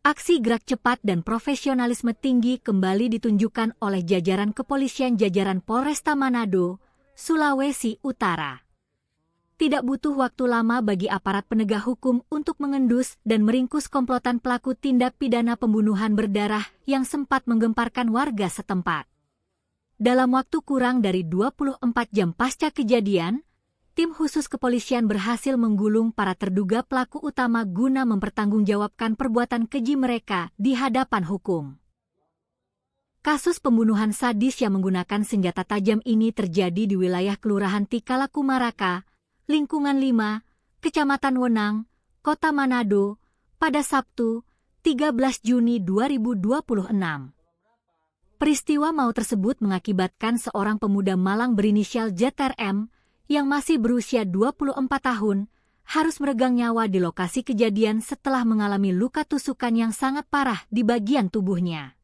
Aksi gerak cepat dan profesionalisme tinggi kembali ditunjukkan oleh jajaran kepolisian jajaran Polresta Manado, Sulawesi Utara. Tidak butuh waktu lama bagi aparat penegak hukum untuk mengendus dan meringkus komplotan pelaku tindak pidana pembunuhan berdarah yang sempat menggemparkan warga setempat. Dalam waktu kurang dari 24 jam pasca kejadian, tim khusus kepolisian berhasil menggulung para terduga pelaku utama guna mempertanggungjawabkan perbuatan keji mereka di hadapan hukum. Kasus pembunuhan sadis yang menggunakan senjata tajam ini terjadi di wilayah Kelurahan Tikalakumaraka, Lingkungan 5, Kecamatan Wenang, Kota Manado, pada Sabtu, 13 Juni 2026. Peristiwa maut tersebut mengakibatkan seorang pemuda Malang berinisial ZRM yang masih berusia 24 tahun, harus meregang nyawa di lokasi kejadian setelah mengalami luka tusukan yang sangat parah di bagian tubuhnya.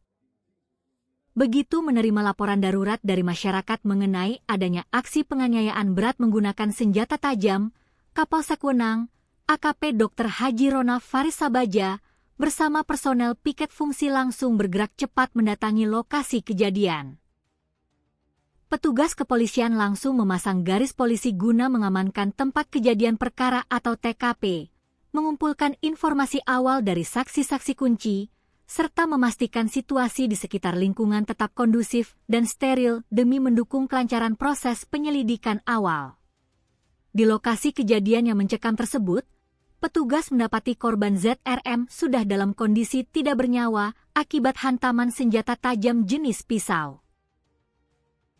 Begitu menerima laporan darurat dari masyarakat mengenai adanya aksi penganiayaan berat menggunakan senjata tajam, Kapolsek Wenang, AKP Dr. Haji Rona Faris Sabaja, bersama personel piket fungsi langsung bergerak cepat mendatangi lokasi kejadian. Petugas kepolisian langsung memasang garis polisi guna mengamankan tempat kejadian perkara atau TKP, mengumpulkan informasi awal dari saksi-saksi kunci, serta memastikan situasi di sekitar lingkungan tetap kondusif dan steril demi mendukung kelancaran proses penyelidikan awal. Di lokasi kejadian yang mencekam tersebut, petugas mendapati korban ZRM sudah dalam kondisi tidak bernyawa akibat hantaman senjata tajam jenis pisau.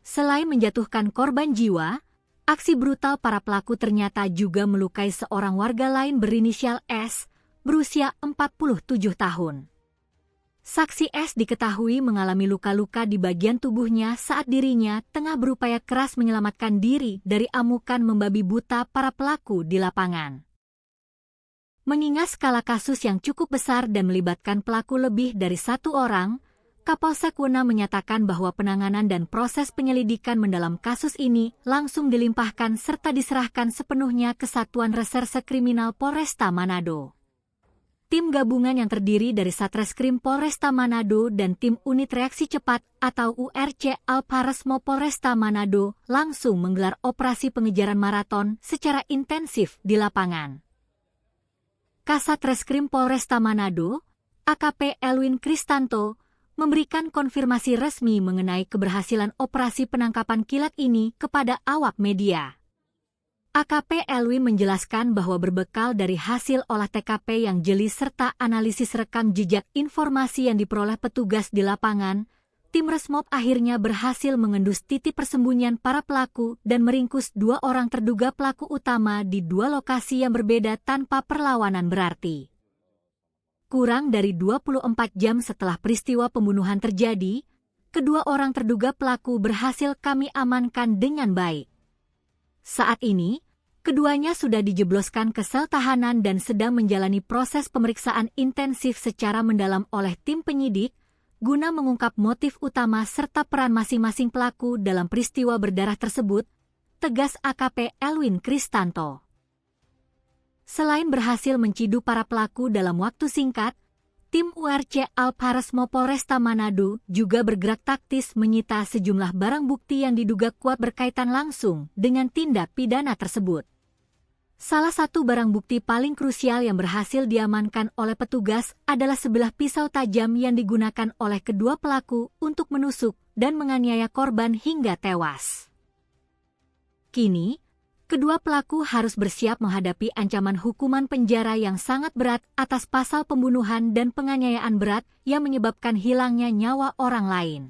Selain menjatuhkan korban jiwa, aksi brutal para pelaku ternyata juga melukai seorang warga lain berinisial S, berusia 47 tahun. Saksi S diketahui mengalami luka-luka di bagian tubuhnya saat dirinya tengah berupaya keras menyelamatkan diri dari amukan membabi buta para pelaku di lapangan. Mengingat skala kasus yang cukup besar dan melibatkan pelaku lebih dari satu orang, Kapolsek Wenang menyatakan bahwa penanganan dan proses penyelidikan mendalam kasus ini langsung dilimpahkan serta diserahkan sepenuhnya ke Satuan Reserse Kriminal Polresta Manado. Tim gabungan yang terdiri dari Satreskrim Polresta Manado dan tim Unit Reaksi Cepat atau URC Alparesmo Polresta Manado langsung menggelar operasi pengejaran maraton secara intensif di lapangan. Kasat Reskrim Polresta Manado, AKP Elwin Kristanto, memberikan konfirmasi resmi mengenai keberhasilan operasi penangkapan kilat ini kepada awak media. AKP Elwin menjelaskan bahwa berbekal dari hasil olah TKP yang jeli serta analisis rekam jejak informasi yang diperoleh petugas di lapangan, tim Resmob akhirnya berhasil mengendus titik persembunyian para pelaku dan meringkus 2 orang terduga pelaku utama di 2 lokasi yang berbeda tanpa perlawanan berarti. Kurang dari 24 jam setelah peristiwa pembunuhan terjadi, kedua orang terduga pelaku berhasil kami amankan dengan baik. Saat ini, keduanya sudah dijebloskan ke sel tahanan dan sedang menjalani proses pemeriksaan intensif secara mendalam oleh tim penyidik, guna mengungkap motif utama serta peran masing-masing pelaku dalam peristiwa berdarah tersebut, tegas AKP Elwin Kristanto. Selain berhasil menciduk para pelaku dalam waktu singkat, tim URC Alparesmo Polresta Manado juga bergerak taktis menyita sejumlah barang bukti yang diduga kuat berkaitan langsung dengan tindak pidana tersebut. Salah satu barang bukti paling krusial yang berhasil diamankan oleh petugas adalah sebilah pisau tajam yang digunakan oleh kedua pelaku untuk menusuk dan menganiaya korban hingga tewas. Kini, kedua pelaku harus bersiap menghadapi ancaman hukuman penjara yang sangat berat atas pasal pembunuhan dan penganiayaan berat yang menyebabkan hilangnya nyawa orang lain.